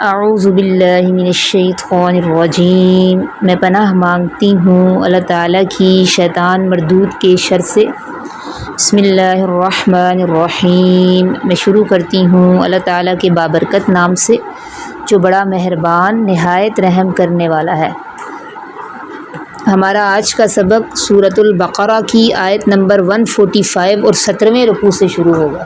اعوذ باللہ من الشیطان الرجیم، میں پناہ مانگتی ہوں اللہ تعالیٰ کی شیطان مردود کے شر سے۔ بسم اللہ الرحمن الرحیم، میں شروع کرتی ہوں اللہ تعالیٰ کے بابرکت نام سے جو بڑا مہربان نہایت رحم کرنے والا ہے۔ ہمارا آج کا سبق سورۃ البقرہ کی آیت نمبر 145 اور 17ویں رکوع سے شروع ہوگا۔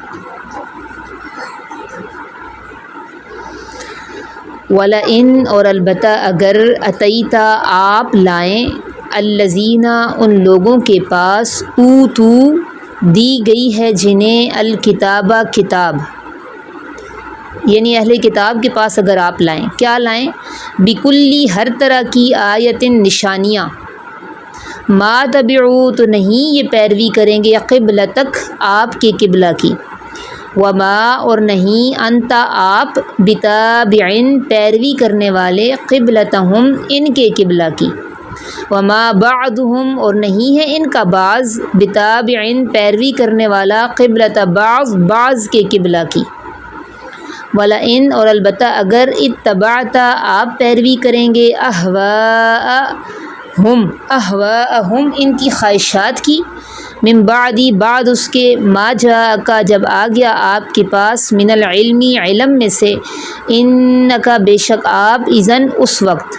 وَلَئِن اور البتہ اگر اتیتا آپ لائیں الذین ان لوگوں کے پاس اوتو دی گئی ہے جنہیں الکتاب کتاب، یعنی اہل کتاب کے پاس اگر آپ لائیں، کیا لائیں؟ بکلی ہر طرح کی آیت نشانیاں، ما تبعو تو نہیں یہ پیروی کریں گے قبلتک آپ کے قبلہ کی، وما اور نہیں انتا آپ بتابعن پیروی کرنے والے قبلتہم ان کے قبلہ کی، وما بعضهم اور نہیں ہے ان کا بعض بتابعن پیروی کرنے والا قبلت بعض کے قبلہ کی۔ وَلَئِن اور البتہ اگر اتبعتا آپ پیروی کریں گے اہواءہم ان کی خواہشات کی، من بعدی بعد اس کے ما جاءکا جب آ گیا آپ کے پاس من العلم علم میں سے، انکا بے شک آپ اذن اس وقت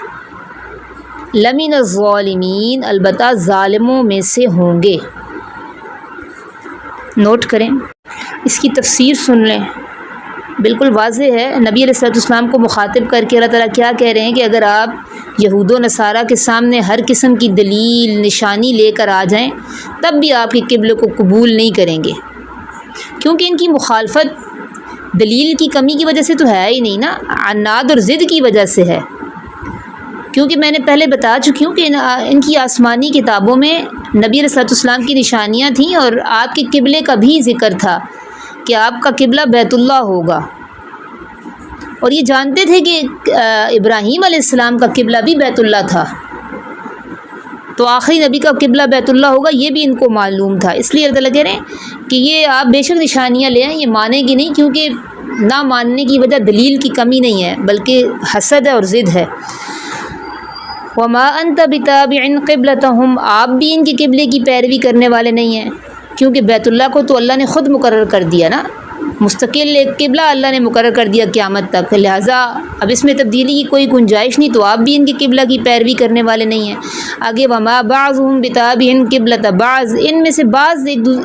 لمن الظالمین البتہ ظالموں میں سے ہوں گے۔ نوٹ کریں، اس کی تفسیر سن لیں، بالکل واضح ہے۔ نبی علیہ السلام کو مخاطب کر کے اللہ تعالیٰ کیا کہہ رہے ہیں کہ اگر آپ یہود و نصارہ کے سامنے ہر قسم کی دلیل نشانی لے کر آ جائیں تب بھی آپ کے قبلے کو قبول نہیں کریں گے، کیونکہ ان کی مخالفت دلیل کی کمی کی وجہ سے تو ہے ہی نہیں نا، عناد اور ضد کی وجہ سے ہے۔ کیونکہ میں نے پہلے بتا چکی ہوں کہ ان کی آسمانی کتابوں میں نبی علیہ السلام کی نشانیاں تھیں اور آپ کے قبلے کا بھی ذکر تھا کہ آپ کا قبلہ بیت اللہ ہوگا، اور یہ جانتے تھے کہ ابراہیم علیہ السلام کا قبلہ بھی بیت اللہ تھا، تو آخری نبی کا قبلہ بیت اللہ ہوگا یہ بھی ان کو معلوم تھا۔ اس لیے اللہ تعالیٰ کہہ رہے ہیں کہ یہ آپ بے شک نشانیاں لے آئیں، یہ مانیں گی نہیں، کیونکہ نہ ماننے کی وجہ دلیل کی کمی نہیں ہے بلکہ حسد ہے اور ضد ہے۔ وما انت بتابع قبلتہم آپ بھی ان کے قبلے کی پیروی کرنے والے نہیں ہیں، کیونکہ بیت اللہ کو تو اللہ نے خود مقرر کر دیا نا، مستقل ایک قبلہ اللہ نے مقرر کر دیا قیامت تک، لہٰذا اب اس میں تبدیلی کی کوئی گنجائش نہیں، تو آپ بھی ان کے قبلہ کی پیروی کرنے والے نہیں ہیں۔ آگے وما بعضهم بتابع قبلۃ بعض، ان میں سے بعض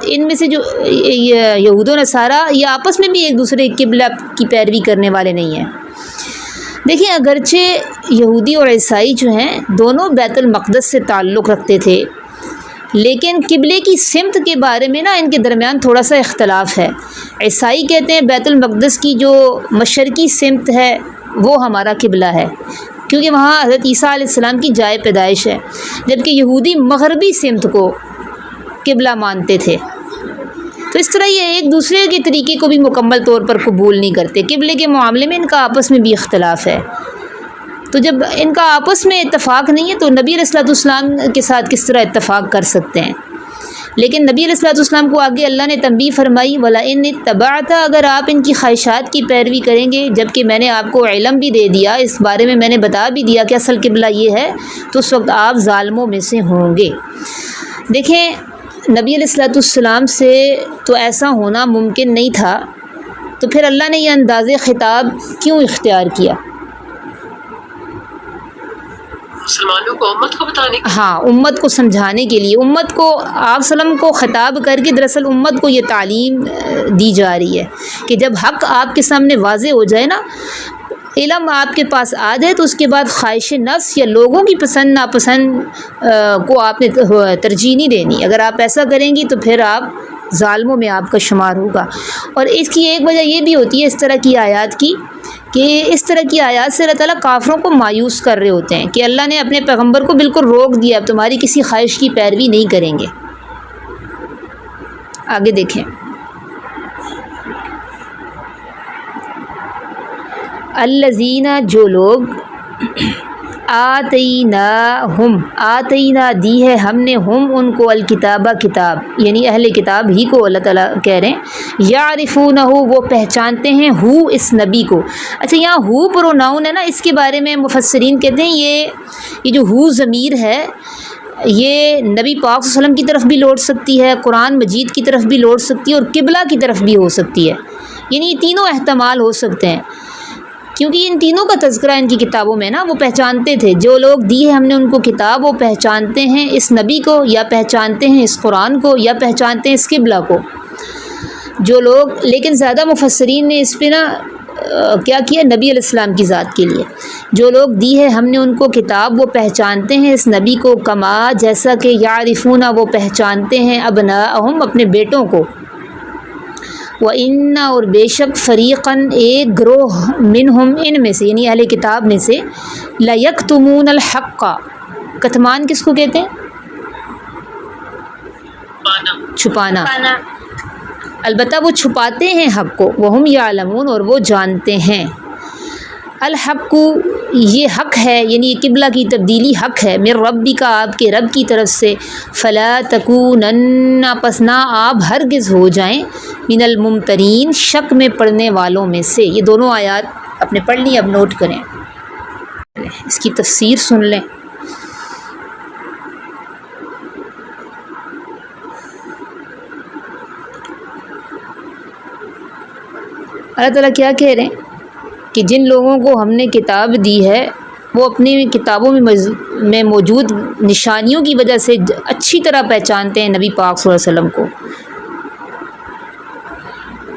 ان میں سے جو یہود و نصارہ یہ آپس میں بھی ایک دوسرے قبلہ کی پیروی کرنے والے نہیں ہیں۔ دیکھیں، اگرچہ یہودی اور عیسائی جو ہیں دونوں بیت المقدس سے تعلق رکھتے تھے، لیکن قبلے کی سمت کے بارے میں نا ان کے درمیان تھوڑا سا اختلاف ہے۔ عیسائی کہتے ہیں بیت المقدس کی جو مشرقی سمت ہے وہ ہمارا قبلہ ہے، کیونکہ وہاں حضرت عیسیٰ علیہ السلام کی جائے پیدائش ہے، جبکہ یہودی مغربی سمت کو قبلہ مانتے تھے۔ تو اس طرح یہ ایک دوسرے کے طریقے کو بھی مکمل طور پر قبول نہیں کرتے، قبلے کے معاملے میں ان کا آپس میں بھی اختلاف ہے۔ تو جب ان کا آپس میں اتفاق نہیں ہے تو نبی علیہ السلام کے ساتھ کس طرح اتفاق کر سکتے ہیں؟ لیکن نبی علیہ السلام کو آگے اللہ نے تنبیہ فرمائی، وَلَئِنِ اتَّبَعْتَ اگر آپ ان کی خواہشات کی پیروی کریں گے، جبکہ میں نے آپ کو علم بھی دے دیا، اس بارے میں نے بتا بھی دیا کہ اصل قبلہ یہ ہے، تو اس وقت آپ ظالموں میں سے ہوں گے۔ دیکھیں، نبی علیہ السلام سے تو ایسا ہونا ممکن نہیں تھا، تو پھر اللہ نے یہ انداز خطاب کیوں اختیار کیا؟ مسلمانوں کو امت کو بتانے کے، ہاں، امت کو سمجھانے کے لیے، امت کو آپ وسلم کو خطاب کر کے دراصل امت کو یہ تعلیم دی جا رہی ہے کہ جب حق آپ کے سامنے واضح ہو جائے نا، علم آپ کے پاس آ جائے، تو اس کے بعد خواہش نفس یا لوگوں کی پسند ناپسند کو آپ نے ترجیح نہیں دینی۔ اگر آپ ایسا کریں گی تو پھر آپ ظالموں میں آپ کا شمار ہوگا۔ اور اس کی ایک وجہ یہ بھی ہوتی ہے اس طرح کی آیات کی، کہ اس طرح کی آیات سے اللہ تعالیٰ کافروں کو مایوس کر رہے ہوتے ہیں کہ اللہ نے اپنے پیغمبر کو بالکل روک دیا، اب تمہاری کسی خواہش کی پیروی نہیں کریں گے۔ آگے دیکھیں، الذین جو لوگ آتینا دی ہے ہم نے ہم ان کو الکتابہ کتاب، یعنی اہل کتاب ہی کو اللہ تعالیٰ کہہ رہے ہیں، یعرفونہ وہ پہچانتے ہیں ہو اس نبی کو۔ اچھا یہاں ہو پروناؤن ہے نا، اس کے بارے میں مفسرین کہتے ہیں یہ جو ہو ضمیر ہے یہ نبی پاک صلی اللہ علیہ وسلم کی طرف بھی لوٹ سکتی ہے، قرآن مجید کی طرف بھی لوٹ سکتی ہے، اور قبلہ کی طرف بھی ہو سکتی ہے، یعنی یہ تینوں احتمال ہو سکتے ہیں، کیونکہ ان تینوں کا تذکرہ ان کی کتابوں میں نا، وہ پہچانتے تھے جو لوگ دی ہے ہم نے ان کو کتاب، وہ پہچانتے ہیں اس نبی کو، یا پہچانتے ہیں اس قرآن کو، یا پہچانتے ہیں اس قبلہ کو جو لوگ۔ لیکن زیادہ مفسرین نے اس پہ نا کیا کیا، نبی علیہ السلام کی ذات کے لیے جو لوگ دی ہے ہم نے ان کو کتاب، وہ پہچانتے ہیں اس نبی کو، کما جیسا کہ یعرفون وہ پہچانتے ہیں ابناءہم اپنے بیٹوں کو، وَإِنَّ اور بے شک فریقاً ایک گروہ منہم ان میں سے یعنی اہل کتاب میں سے، لَيَكْتُمُونَ الْحَقَّ، کتمان کس کو کہتے ہیں؟ چھپانا، البتہ وہ چھپاتے ہیں حق کو، وَهُمْ يَعْلَمُونَ اور وہ جانتے ہیں، الحق یہ حق ہے یعنی یہ قبلہ کی تبدیلی حق ہے، من ربک آپ کے رب کی طرف سے، فلا تکونن پس نہ آپ ہرگز ہو جائیں، من الممترین شک میں پڑھنے والوں میں سے۔ یہ دونوں آیات اپنے پڑھ لی، اب نوٹ کریں، اس کی تفسیر سن لیں۔ اللہ تعالیٰ کیا کہہ رہے ہیں کہ جن لوگوں کو ہم نے کتاب دی ہے وہ اپنی کتابوں میں موجود نشانیوں کی وجہ سے اچھی طرح پہچانتے ہیں نبی پاک صلی اللہ علیہ وسلم کو،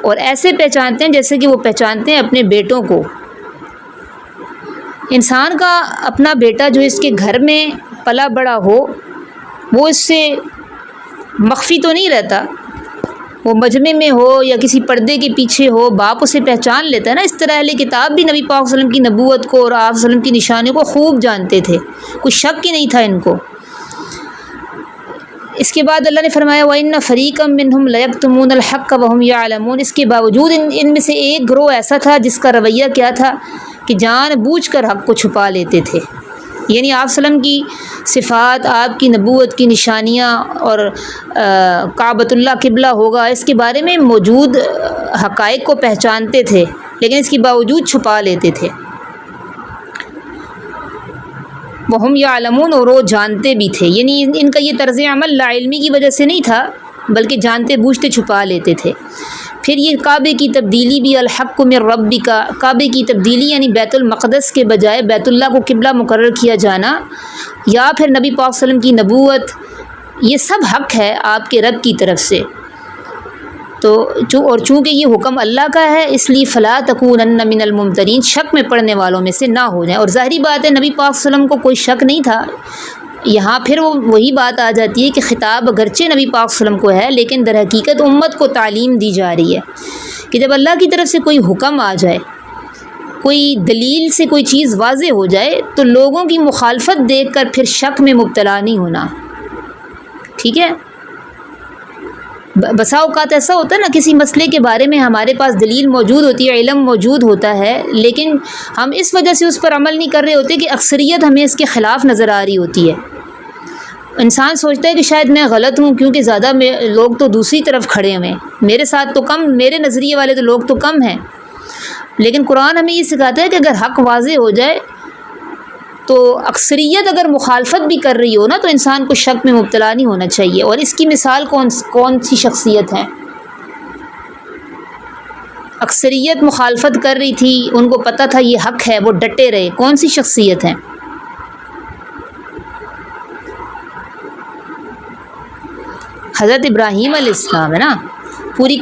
اور ایسے پہچانتے ہیں جیسے کہ وہ پہچانتے ہیں اپنے بیٹوں کو۔ انسان کا اپنا بیٹا جو اس کے گھر میں پلا بڑا ہو وہ اس سے مخفی تو نہیں رہتا، وہ مجمع میں ہو یا کسی پردے کے پیچھے ہو، باپ اسے پہچان لیتا ہے نا۔ اس طرح اہل کتاب بھی نبی پاک صلی اللہ علیہ وسلم کی نبوت کو اور آپ صلی اللہ علیہ وسلم کی نشانیوں کو خوب جانتے تھے، کوئی شک ہی نہیں تھا ان کو۔ اس کے بعد اللہ نے فرمایا وَإِنَّ فَرِيقًا مِّنْهُمْ لَيَكْتُمُونَ الْحَقَّ وَهُمْ يَعْلَمُونَ، اس کے باوجود ان میں سے ایک گروہ ایسا تھا جس کا رویہ کیا تھا کہ جان بوجھ کر حق کو چھپا لیتے تھے، یعنی آپ صلی اللہ علیہ وسلم کی صفات، آپ کی نبوت کی نشانیاں اور کعبۃ اللہ قبلہ ہوگا، اس کے بارے میں موجود حقائق کو پہچانتے تھے لیکن اس کے باوجود چھپا لیتے تھے۔ وَهُمْ يَعْلَمُونَ اور وہ جانتے بھی تھے، یعنی ان کا یہ طرز عمل لا علمی کی وجہ سے نہیں تھا بلکہ جانتے بوجھتے چھپا لیتے تھے۔ پھر یہ کعبے کی تبدیلی بھی، الحق من ربک، کعبے کی تبدیلی یعنی بیت المقدس کے بجائے بیت اللہ کو قبلہ مقرر کیا جانا، یا پھر نبی پاک صلی اللہ علیہ وسلم کی نبوت، یہ سب حق ہے آپ کے رب کی طرف سے۔ تو اور چونکہ یہ حکم اللہ کا ہے اس لیے فلا تکونن من الممترین، شک میں پڑھنے والوں میں سے نہ ہو جائیں۔ اور ظاہری بات ہے نبی پاک صلی اللہ علیہ وسلم کو کوئی شک نہیں تھا، یہاں پھر وہی بات آ جاتی ہے کہ خطاب اگرچہ نبی پاک صلی اللہ علیہ وسلم کو ہے لیکن در حقیقت امت کو تعلیم دی جا رہی ہے کہ جب اللہ کی طرف سے کوئی حکم آ جائے، کوئی دلیل سے کوئی چیز واضح ہو جائے تو لوگوں کی مخالفت دیکھ کر پھر شک میں مبتلا نہیں ہونا، ٹھیک ہے۔ بسا اوقات ایسا ہوتا ہے نا کسی مسئلے کے بارے میں ہمارے پاس دلیل موجود ہوتی ہے، علم موجود ہوتا ہے، لیکن ہم اس وجہ سے اس پر عمل نہیں کر رہے ہوتے کہ اکثریت ہمیں اس کے خلاف نظر آ رہی ہوتی ہے۔ انسان سوچتا ہے کہ شاید میں غلط ہوں کیونکہ زیادہ لوگ تو دوسری طرف کھڑے ہوئے ہیں، میرے ساتھ تو کم، میرے نظریے والے تو لوگ تو کم ہیں۔ لیکن قرآن ہمیں یہ سکھاتا ہے کہ اگر حق واضح ہو جائے تو اکثریت اگر مخالفت بھی کر رہی ہو نا تو انسان کو شک میں مبتلا نہیں ہونا چاہیے۔ اور اس کی مثال کون سی شخصیت ہے؟ اکثریت مخالفت کر رہی تھی، ان کو پتہ تھا یہ حق ہے، وہ ڈٹے رہے، کون سی شخصیت ہے؟ حضرت ابراہیم علیہ السلام ہے نا، پوری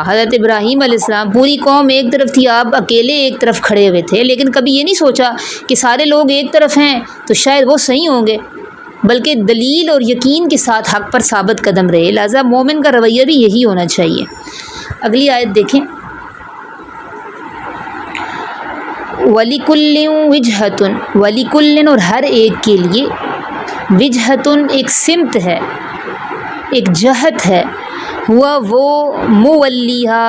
حضرت ابراہیم علیہ السلام، پوری قوم ایک طرف تھی، آپ اکیلے ایک طرف کھڑے ہوئے تھے، لیکن کبھی یہ نہیں سوچا کہ سارے لوگ ایک طرف ہیں تو شاید وہ صحیح ہوں گے، بلکہ دلیل اور یقین کے ساتھ حق پر ثابت قدم رہے۔ لہذا مومن کا رویہ بھی یہی ہونا چاہیے۔ اگلی آیت دیکھیں، وَلِكُلٍّ وِجْهَةٌ، وَلِكُلٍّ اور ہر ایک کے لیے، وجہتن ایک سمت ہے، ایک جہت ہے، ہوا وہ مولیہا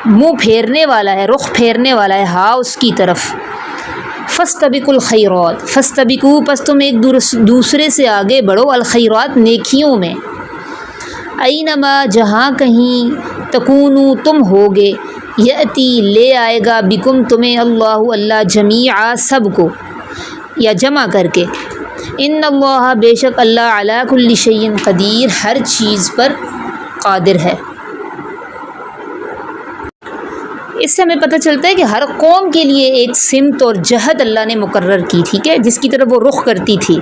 منہ پھیرنے والا ہے، رخ پھیرنے والا ہے، ہاں اس کی طرف، فاستبقوا الخیرات، فاستبقوا پس تم ایک دوسرے سے آگے بڑھو، الخیرات نیکیوں میں، اینما جہاں کہیں، تکونوا تم ہوگے، یأتی لے آئے گا، بکم تمہیں، اللہ جمیعا سب کو یا جمع کر کے، ان اللہ بے شک اللہ علی کل شیء قدیر ہر چیز پر قادر ہے۔ اس سے ہمیں پتہ چلتا ہے کہ ہر قوم کے لیے ایک سمت اور جہت اللہ نے مقرر کی، ٹھیک ہے، جس کی طرف وہ رخ کرتی تھی۔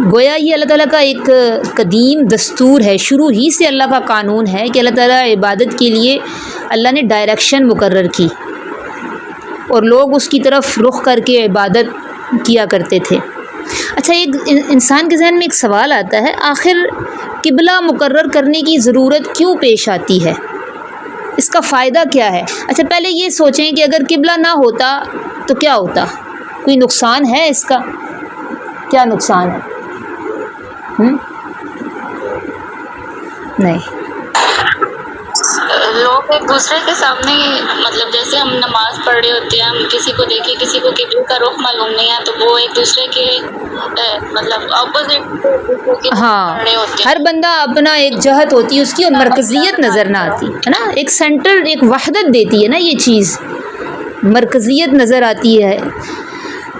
گویا یہ اللہ تعالیٰ کا ایک قدیم دستور ہے، شروع ہی سے اللہ کا قانون ہے کہ اللہ تعالیٰ عبادت کے لیے اللہ نے ڈائریکشن مقرر کی اور لوگ اس کی طرف رخ کر کے عبادت کیا کرتے تھے۔ اچھا، ایک انسان کے ذہن میں ایک سوال آتا ہے، آخر قبلہ مقرر کرنے کی ضرورت کیوں پیش آتی ہے؟ اس کا فائدہ کیا ہے؟ اچھا، پہلے یہ سوچیں کہ اگر قبلہ نہ ہوتا تو کیا ہوتا؟ کوئی نقصان ہے اس کا؟ کیا نقصان ہے؟ نہیں، لوگ ایک دوسرے کے سامنے، مطلب جیسے ہم نماز پڑھ رہے ہوتے ہیں، ہم کسی کو دیکھیں، کسی کو قبلے کا رخ معلوم نہیں ہے تو وہ ایک دوسرے کے مطلب اپوزٹ ہاں، پڑھ رہے ہوتے ہیں۔ ہر بندہ اپنا ایک جہت ہوتی ہے اس کی، اور مرکزیت نظر نہ آتی ہے نا، ایک سینٹر، ایک وحدت دیتی ہے نا یہ چیز، مرکزیت نظر آتی ہے۔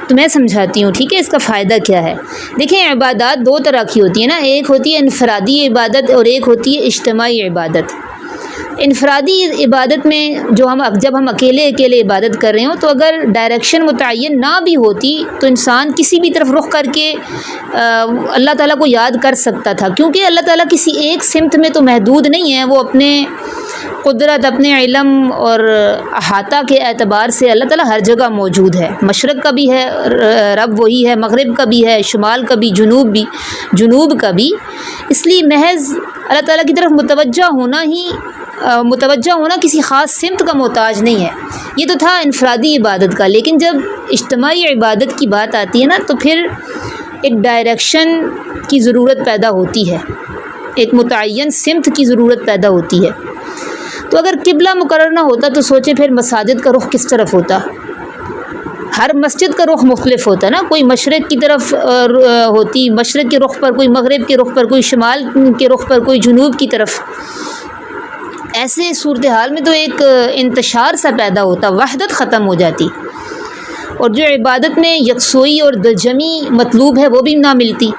تو میں سمجھاتی ہوں، ٹھیک ہے، اس کا فائدہ کیا ہے؟ دیکھیں، عبادات دو طرح کی ہوتی ہیں نا، ایک ہوتی ہے انفرادی عبادت اور ایک ہوتی ہے اجتماعی عبادت۔ انفرادی عبادت میں جب ہم اکیلے عبادت کر رہے ہوں تو اگر ڈائریکشن متعین نہ بھی ہوتی تو انسان کسی بھی طرف رخ کر کے اللہ تعالیٰ کو یاد کر سکتا تھا، کیونکہ اللہ تعالیٰ کسی ایک سمت میں تو محدود نہیں ہے، وہ اپنے قدرت، اپنے علم اور احاطہ کے اعتبار سے اللہ تعالیٰ ہر جگہ موجود ہے۔ مشرق کا بھی ہے رب وہی ہے، مغرب کا بھی ہے، شمال کا بھی، جنوب کا بھی۔ اس لیے محض اللہ تعالیٰ کی طرف متوجہ ہونا کسی خاص سمت کا محتاج نہیں ہے۔ یہ تو تھا انفرادی عبادت کا، لیکن جب اجتماعی عبادت کی بات آتی ہے نا تو پھر ایک ڈائریکشن کی ضرورت پیدا ہوتی ہے، ایک متعین سمت کی ضرورت پیدا ہوتی ہے۔ تو اگر قبلہ مقرر نہ ہوتا تو سوچیں پھر مساجد کا رخ کس طرف ہوتا؟ ہر مسجد کا رخ مختلف ہوتا نا، کوئی مشرق کی طرف ہوتی، مشرق کے رخ پر، کوئی مغرب کے رخ پر، کوئی شمال کے رخ پر، کوئی جنوب کی طرف۔ ایسے صورتحال میں تو ایک انتشار سا پیدا ہوتا، وحدت ختم ہو جاتی، اور جو عبادت میں یکسوئی اور دلجمی مطلوب ہے وہ بھی نہ ملتی۔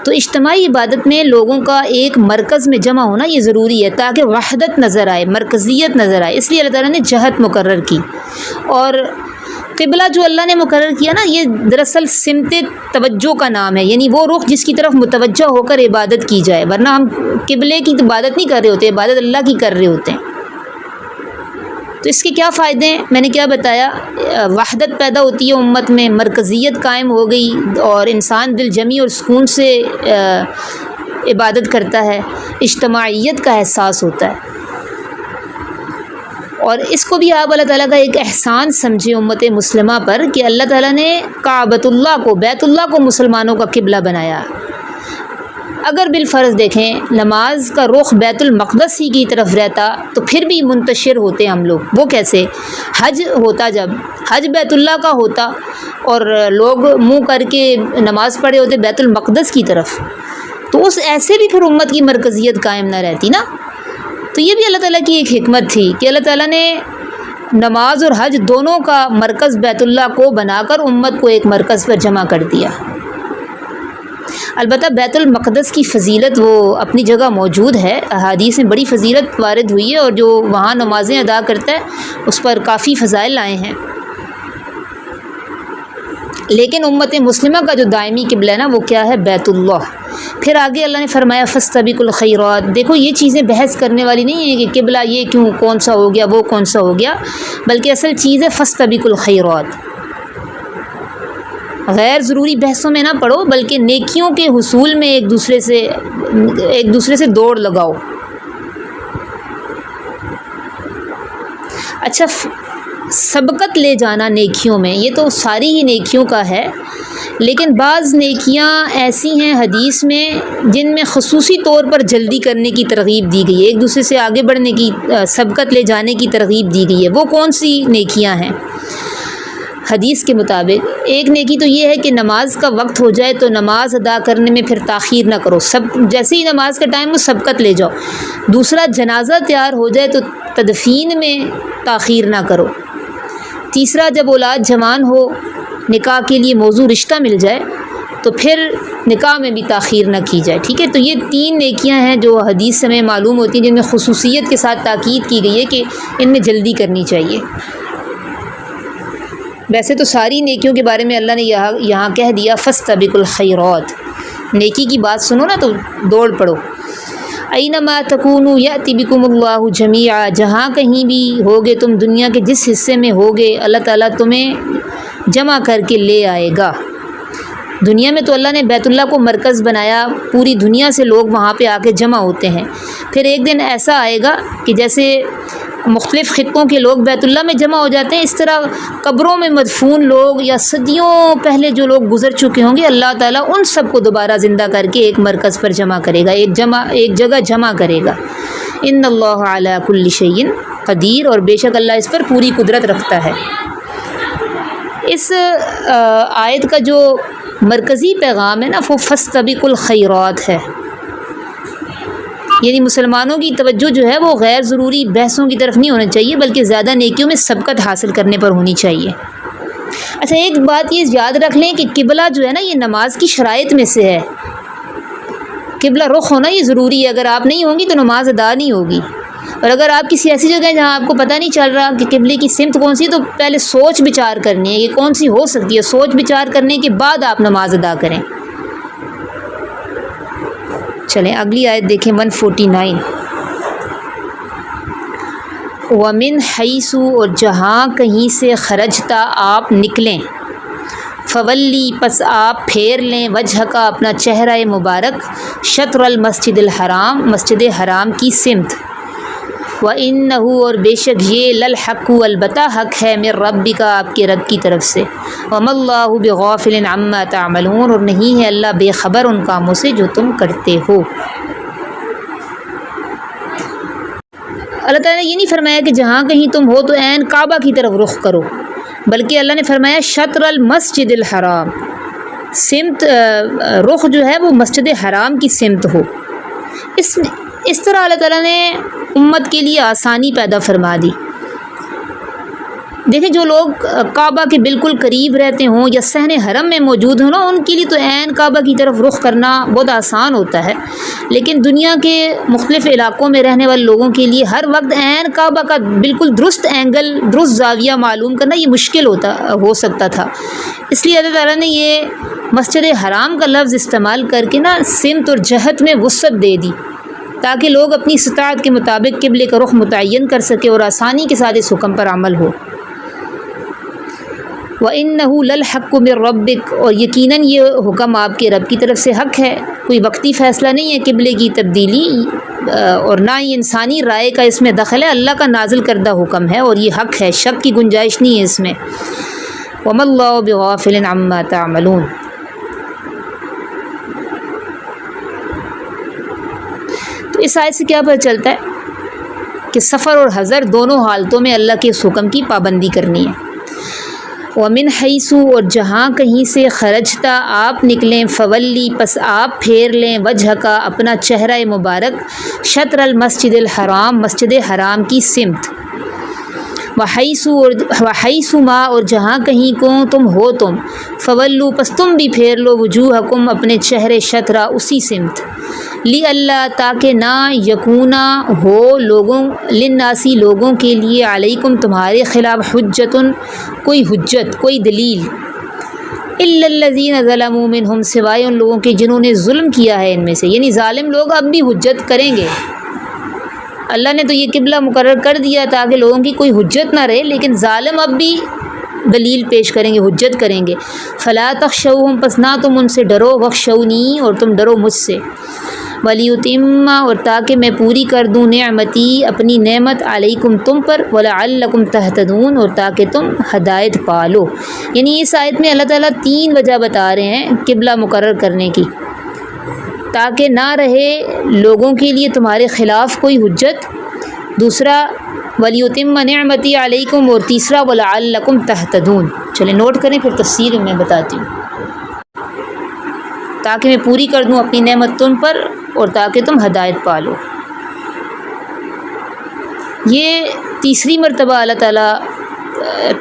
تو اجتماعی عبادت میں لوگوں کا ایک مرکز میں جمع ہونا یہ ضروری ہے تاکہ وحدت نظر آئے، مرکزیت نظر آئے۔ اس لیے اللہ تعالیٰ نے جہت مقرر کی، اور قبلہ جو اللہ نے مقرر کیا نا، یہ دراصل سمت توجہ کا نام ہے، یعنی وہ رخ جس کی طرف متوجہ ہو کر عبادت کی جائے، ورنہ ہم قبلے کی عبادت نہیں کر رہے ہوتے، عبادت اللہ کی کر رہے ہوتے ہیں۔ تو اس کے کیا فائدے ہیں؟ میں نے کیا بتایا، وحدت پیدا ہوتی ہے امت میں، مرکزیت قائم ہو گئی، اور انسان دل جمی اور سکون سے عبادت کرتا ہے، اجتماعیت کا احساس ہوتا ہے۔ اور اس کو بھی آپ اللہ تعالیٰ کا ایک احسان سمجھے امت مسلمہ پر کہ اللہ تعالیٰ نے کعبۃ اللہ کو، بیت اللہ کو مسلمانوں کا قبلہ بنایا۔ اگر بالفرض دیکھیں نماز کا رخ بیت المقدس ہی کی طرف رہتا تو پھر بھی منتشر ہوتے ہم لوگ۔ وہ کیسے؟ حج ہوتا، جب حج بیت اللہ کا ہوتا اور لوگ منہ کر کے نماز پڑھے ہوتے بیت المقدس کی طرف، تو اس ایسے بھی پھر امت کی مرکزیت قائم نہ رہتی نا۔ تو یہ بھی اللہ تعالیٰ کی ایک حکمت تھی کہ اللہ تعالیٰ نے نماز اور حج دونوں کا مرکز بیت اللہ کو بنا کر امت کو ایک مرکز پر جمع کر دیا۔ البتہ بیت المقدس کی فضیلت وہ اپنی جگہ موجود ہے، احادیث میں بڑی فضیلت وارد ہوئی ہے، اور جو وہاں نمازیں ادا کرتا ہے اس پر کافی فضائل آئے ہیں۔ لیکن امت مسلمہ کا جو دائمی قبلہ ہے نا وہ کیا ہے؟ بیت اللہ۔ پھر آگے اللہ نے فرمایا فاستبقوا الخیرات۔ دیکھو یہ چیزیں بحث کرنے والی نہیں ہیں کہ قبلہ یہ کیوں، کون سا ہو گیا، وہ کون سا ہو گیا، بلکہ اصل چیز ہے فاستبقوا الخیرات۔ غیر ضروری بحثوں میں نہ پڑھو، بلکہ نیکیوں کے حصول میں ایک دوسرے سے دوڑ لگاؤ۔ اچھا، سبقت لے جانا نیکیوں میں، یہ تو ساری ہی نیکیوں کا ہے، لیکن بعض نیکیاں ایسی ہیں حدیث میں جن میں خصوصی طور پر جلدی کرنے کی ترغیب دی گئی ہے، ایک دوسرے سے آگے بڑھنے کی، سبقت لے جانے کی ترغیب دی گئی ہے۔ وہ کون سی نیکیاں ہیں؟ حدیث کے مطابق ایک نیکی تو یہ ہے کہ نماز کا وقت ہو جائے تو نماز ادا کرنے میں پھر تاخیر نہ کرو، جیسے ہی نماز کا ٹائم ہو سبقت لے جاؤ۔ دوسرا، جنازہ تیار ہو جائے تو تدفین میں تاخیر نہ کرو۔ تیسرا، جب اولاد جوان ہو، نکاح کے لیے موزوں رشتہ مل جائے تو پھر نکاح میں بھی تاخیر نہ کی جائے، ٹھیک ہے۔ تو یہ 3 نیکیاں ہیں جو حدیث سے ہمیں معلوم ہوتی ہیں، جن میں خصوصیت کے ساتھ تاکید کی گئی ہے کہ ان میں جلدی کرنی چاہیے۔ ویسے تو ساری نیکیوں کے بارے میں اللہ نے یہاں کہہ دیا فاستبقوا الخیرات، نیکی کی بات سنو نا تو دوڑ پڑو۔ اینما تکونوا یأتی بکم اللہ جمیعا، جہاں کہیں بھی ہوگے تم دنیا کے جس حصے میں ہوگے اللہ تعالیٰ تمہیں جمع کر کے لے آئے گا۔ دنیا میں تو اللہ نے بیت اللہ کو مرکز بنایا، پوری دنیا سے لوگ وہاں پہ آ کے جمع ہوتے ہیں۔ پھر ایک دن ایسا آئے گا کہ جیسے مختلف خطوں کے لوگ بیت اللہ میں جمع ہو جاتے ہیں، اس طرح قبروں میں مدفون لوگ یا صدیوں پہلے جو لوگ گزر چکے ہوں گے اللہ تعالیٰ ان سب کو دوبارہ زندہ کر کے ایک مرکز پر جمع کرے گا، ایک جگہ جمع کرے گا۔ ان اللہ علی کل شیء قدیر، اور بے شک اللہ اس پر پوری قدرت رکھتا ہے۔ اس آیت کا جو مرکزی پیغام ہے نا وہ فاستبقوا الخیرات ہے، یعنی مسلمانوں کی توجہ جو ہے وہ غیر ضروری بحثوں کی طرف نہیں ہونا چاہیے، بلکہ زیادہ نیکیوں میں سبقت حاصل کرنے پر ہونی چاہیے۔ اچھا، ایک بات یہ یاد رکھ لیں کہ قبلہ جو ہے نا یہ نماز کی شرائط میں سے ہے، قبلہ رخ ہونا یہ ضروری ہے، اگر آپ نہیں ہوں گی تو نماز ادا نہیں ہوگی۔ اور اگر آپ کسی ایسی جگہ ہے جہاں آپ کو پتہ نہیں چل رہا کہ قبلے کی سمت کون سی، تو پہلے سوچ بچار کرنی ہے یہ کون سی ہو سکتی ہے، سوچ بچار کرنے کے بعد آپ نماز ادا کریں۔ چلیں اگلی آیت دیکھیں 149۔ وَمِنْ حَيْثُ، اور جہاں کہیں سے خرجتا آپ نکلیں، فولی، پس آپ پھیر لیں، وجہ کا اپنا چہرہ مبارک، شطر المسجد الحرام، مسجد حرام کی سمت، وَإِنَّهُ، اور بے شک یہ للحق، البتہ حق ہے، من ربک، آپ کے رب کی طرف سے، وَمَا اللَّهُ بِغَافِلٍ عَمَّا تَعْمَلُونَ، اور نہیں ہے اللہ بے خبر ان کاموں سے جو تم کرتے ہو۔ اللہ تعالیٰ نے یہ نہیں فرمایا کہ جہاں کہیں تم ہو تو عین کعبہ کی طرف رخ کرو، بلکہ اللہ نے فرمایا شطر المسجد الحرام، سمت رخ جو ہے وہ مسجد حرام کی سمت ہو۔ اس طرح اللہ تعالیٰ نے امت کے لیے آسانی پیدا فرما دی۔ دیکھیں جو لوگ کعبہ کے بالکل قریب رہتے ہوں یا صحن حرم میں موجود ہوں نا، ان کے لیے تو عین کعبہ کی طرف رخ کرنا بہت آسان ہوتا ہے، لیکن دنیا کے مختلف علاقوں میں رہنے والے لوگوں کے لیے ہر وقت عین کعبہ کا بالکل درست اینگل، درست زاویہ معلوم کرنا یہ مشکل ہو سکتا تھا۔ اس لیے اللہ تعالیٰ نے یہ مسجد حرام کا لفظ استعمال کر کے نا سمت اور جہت میں وسعت دے دی، تاکہ لوگ اپنی استطاعت کے مطابق قبلے کا رخ متعین کر سکے اور آسانی کے ساتھ اس حکم پر عمل ہو۔ وَإِنَّهُ لَلْحَقُّ مِن رَبِّكَ، اور یقیناً یہ حکم آپ کے رب کی طرف سے حق ہے، کوئی وقتی فیصلہ نہیں ہے قبلے کی تبدیلی، اور نہ ہی انسانی رائے کا اس میں دخل ہے، اللہ کا نازل کردہ حکم ہے اور یہ حق ہے، شک کی گنجائش نہیں ہے اس میں۔ وَمَا اللَّهُ بِغَافِلٍ عَمَّا تَعْمَلُونَ۔ تو اس آیت سے کیا پتہ چلتا ہے کہ سفر اور حضر دونوں حالتوں میں اللہ کے اس حکم کی پابندی کرنی ہے۔ وَمِنْ حَيْثُ، اور جہاں کہیں سے خرجتا آپ نکلیں، فولی، پس آپ پھیر لیں، وجہ کا اپنا چہرہ مبارک، شطر المسجد الحرام، مسجد حرام کی سمت، وَحَيْثُ ما، اور جہاں کہیں کو تم ہو تم، فولو، پس تم بھی پھیر لو، وجوہکم، اپنے چہرے، شطرہ، اسی سمت، اللہ، تاکہ نہ یکونا ہو لوگوں، للناسی، لوگوں کے لیے، علیکم، تمہارے خلاف، حجتن، کوئی حجت، کوئی دلیل، الا الذین ظلموا منہم، سوائے ان لوگوں کے جنہوں نے ظلم کیا ہے ان میں سے، یعنی ظالم لوگ اب بھی حجت کریں گے۔ اللہ نے تو یہ قبلہ مقرر کر دیا تاکہ لوگوں کی کوئی حجت نہ رہے، لیکن ظالم اب بھی دلیل پیش کریں گے، حجت کریں گے۔ فلا تخشوہم، پس نہ تم ان سے ڈرو، واخشونی، اور تم ڈرو مجھ سے، ولیتم، اور تاکہ میں پوری کر دوں، نعمتی، اپنی نعمت، علیکم، تم پر، ولعلکم تہتدون، اور تاکہ تم ہدایت پالو۔ یعنی اس آیت میں اللہ تعالیٰ 3 وجہ بتا رہے ہیں قبلہ مقرر کرنے کی، تاکہ نہ رہے لوگوں کے لیے تمہارے خلاف کوئی حجت، دوسرا وَلِيُتِمَّ نِعْمَتِي عَلَيْكُمْ، اور تیسرا وَلَعَلَّكُمْ تَهْتَدُونَ۔ چلیں نوٹ کریں، پھر تفسیر میں بتاتی ہوں، تاکہ میں پوری کر دوں اپنی نعمت تم پر اور تاکہ تم ہدایت پالو۔ یہ تیسری مرتبہ اللہ تعالیٰ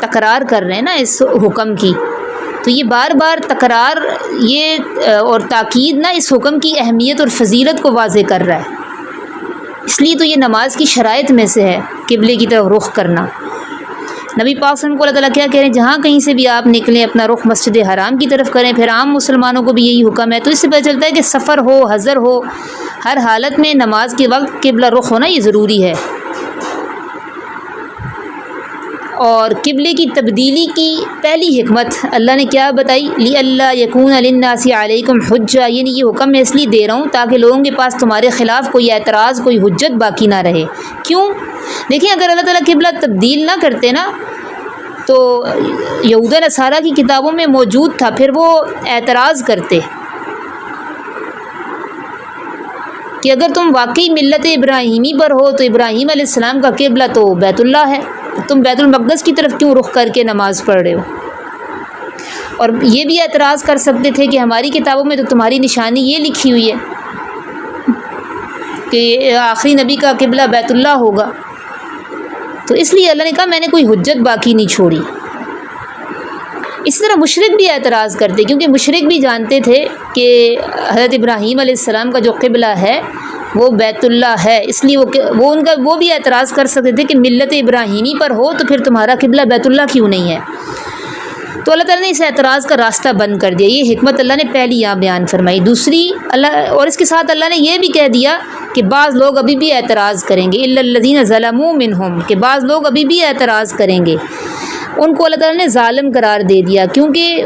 تکرار کر رہے ہیں نا اس حکم کی، تو یہ بار بار تکرار یہ اور تاکید نا اس حکم کی اہمیت اور فضیلت کو واضح کر رہا ہے۔ اس لیے تو یہ نماز کی شرائط میں سے ہے قبلے کی طرف رخ کرنا۔ نبی پاک صلی اللہ علیہ وسلم کو اللہ تعالیٰ کیا کہہ رہے ہیں، جہاں کہیں سے بھی آپ نکلیں اپنا رخ مسجد حرام کی طرف کریں، پھر عام مسلمانوں کو بھی یہی حکم ہے۔ تو اس سے پتہ چلتا ہے کہ سفر ہو، حضر ہو، ہر حالت میں نماز کے وقت قبلہ رخ ہونا یہ ضروری ہے۔ اور قبلے کی تبدیلی کی پہلی حکمت اللہ نے کیا بتائی، لِأَلَّا يَكُونَ لِلنَّاسِ عَلَيْكُمْ حُجَّةٌ، یعنی یہ حکم میں اس لیے دے رہا ہوں تاکہ لوگوں کے پاس تمہارے خلاف کوئی اعتراض، کوئی حجت باقی نہ رہے۔ کیوں؟ دیکھیں اگر اللہ تعالیٰ قبلہ تبدیل نہ کرتے نا تو یہود و نصارہ کی کتابوں میں موجود تھا، پھر وہ اعتراض کرتے کہ اگر تم واقعی ملت ابراہیمی پر ہو تو ابراہیم علیہ السلام کا قبلہ تو بیت اللہ ہے، تم بیت المقدس کی طرف کیوں رخ کر کے نماز پڑھ رہے ہو؟ اور یہ بھی اعتراض کر سکتے تھے کہ ہماری کتابوں میں تو تمہاری نشانی یہ لکھی ہوئی ہے کہ آخری نبی کا قبلہ بیت اللہ ہوگا۔ تو اس لیے اللہ نے کہا میں نے کوئی حجت باقی نہیں چھوڑی۔ اسی طرح مشرک بھی اعتراض کرتے، کیونکہ مشرک بھی جانتے تھے کہ حضرت ابراہیم علیہ السلام کا جو قبلہ ہے وہ بیت اللہ ہے، اس لیے وہ بھی اعتراض کر سکتے تھے کہ ملت ابراہیمی پر ہو تو پھر تمہارا قبلہ بیت اللہ کیوں نہیں ہے۔ تو اللہ تعالیٰ نے اس اعتراض کا راستہ بند کر دیا۔ یہ حکمت اللہ نے پہلی یہاں بیان فرمائی۔ دوسری اللہ، اور اس کے ساتھ اللہ نے یہ بھی کہہ دیا کہ بعض لوگ ابھی بھی اعتراض کریں گے، الا الذین ظلموا منہم، کہ بعض لوگ ابھی بھی اعتراض کریں گے۔ ان کو اللہ تعالیٰ نے ظالم قرار دے دیا، کیونکہ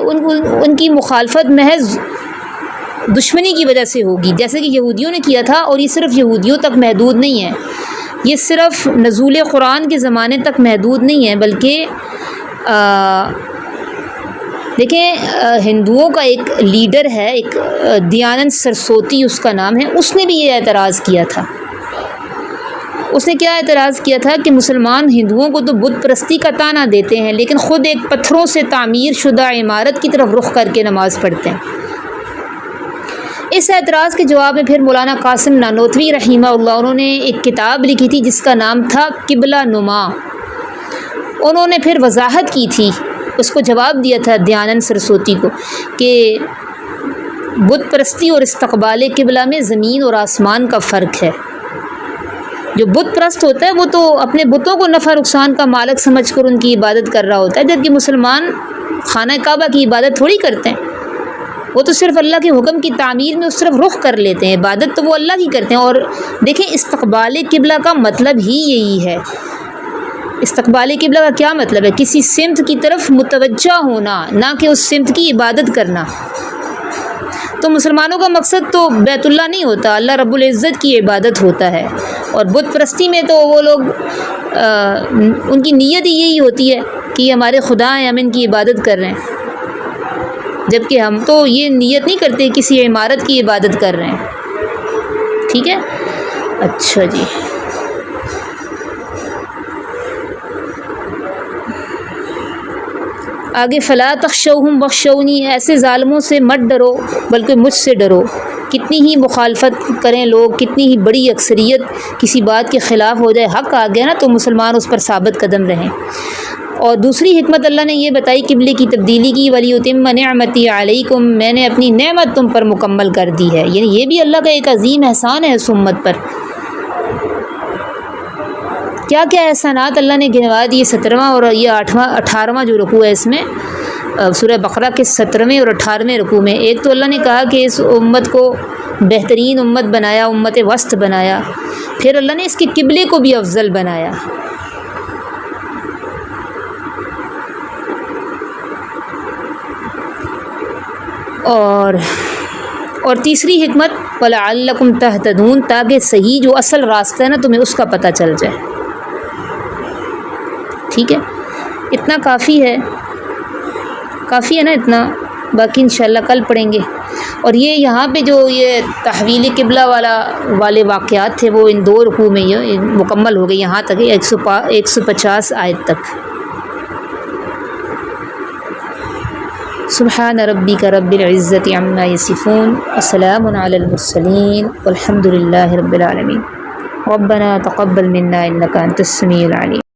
ان کی مخالفت محض دشمنی کی وجہ سے ہوگی، جیسے کہ یہودیوں نے کیا تھا۔ اور یہ صرف یہودیوں تک محدود نہیں ہے، یہ صرف نزول قرآن کے زمانے تک محدود نہیں ہے، بلکہ دیکھیں ہندوؤں کا ایک لیڈر ہے، ایک دیانند سرسوتی اس کا نام ہے، اس نے بھی یہ اعتراض کیا تھا۔ اس نے کیا اعتراض کیا تھا کہ مسلمان ہندوؤں کو تو بت پرستی کا طعنہ دیتے ہیں، لیکن خود ایک پتھروں سے تعمیر شدہ عمارت کی طرف رخ کر کے نماز پڑھتے ہیں۔ اس اعتراض کے جواب میں پھر مولانا قاسم نانوتوی رحمہ اللہ، انہوں نے ایک کتاب لکھی تھی جس کا نام تھا قبلہ نما۔ انہوں نے پھر وضاحت کی تھی، اس کو جواب دیا تھا دیانند سرسوتی کو کہ بت پرستی اور استقبال قبلہ میں زمین اور آسمان کا فرق ہے۔ جو بت پرست ہوتا ہے وہ تو اپنے بتوں کو نفع نقصان کا مالک سمجھ کر ان کی عبادت کر رہا ہوتا ہے، جبکہ مسلمان خانہ کعبہ کی عبادت تھوڑی کرتے ہیں، وہ تو صرف اللہ کے حکم کی تعمیر میں اس طرف رخ کر لیتے ہیں، عبادت تو وہ اللہ کی کرتے ہیں۔ اور دیکھیں استقبال قبلہ کا مطلب ہی یہی ہے۔ استقبال قبلہ کا کیا مطلب ہے؟ کسی سمت کی طرف متوجہ ہونا، نہ کہ اس سمت کی عبادت کرنا۔ تو مسلمانوں کا مقصد تو بیت اللہ نہیں ہوتا، اللہ رب العزت کی عبادت ہوتا ہے۔ اور بت پرستی میں تو وہ لوگ ان کی نیت ہی یہی ہوتی ہے کہ یہ ہمارے خدا ہیں، ہم ان کی عبادت کر رہے ہیں، جبکہ ہم تو یہ نیت نہیں کرتے کسی عمارت کی عبادت کر رہے ہیں۔ ٹھیک ہے، اچھا جی، آگے فلا تخشوہم واخشونی، ایسے ظالموں سے مت ڈرو بلکہ مجھ سے ڈرو۔ کتنی ہی مخالفت کریں لوگ، کتنی ہی بڑی اکثریت کسی بات کے خلاف ہو جائے، حق آ گیا نا تو مسلمان اس پر ثابت قدم رہیں۔ اور دوسری حکمت اللہ نے یہ بتائی قبلے کی تبدیلی کی، وَلِيُتِمَّ نِعْمَتِي عَلَيْكُمْ، میں نے اپنی نعمت تم پر مکمل کر دی ہے، یعنی یہ بھی اللہ کا ایک عظیم احسان ہے اس امت پر۔ کیا کیا احسانات اللہ نے گنوا دیے، 17واں اور یہ 18واں جو رکوع ہے اس میں سورہ بقرہ کے 17ویں اور 18ویں رکوع میں۔ ایک تو اللہ نے کہا کہ اس امت کو بہترین امت بنایا، امت وسط بنایا، پھر اللہ نے اس کے قبلے کو بھی افضل بنایا۔ اور تیسری حکمت وَلَعَلَّكُمْ تَهْتَدُونَ، تاکہ صحیح جو اصل راستہ ہے نا تمہیں اس کا پتہ چل جائے۔ ٹھیک ہے، اتنا کافی ہے نا اتنا، باقی انشاءاللہ کل پڑھیں گے۔ اور یہ یہاں پہ جو یہ تحویل قبلہ والے واقعات تھے وہ ان 2 رکوع میں یہ مکمل ہو گئے، یہاں تک 150 آیت تک۔ سبحان ربک رب العزت عما یصفون وسلام علی المرسلین والحمد للہ رب العالمین۔ ربنا تقبل منا انک انت السمیع العلیم۔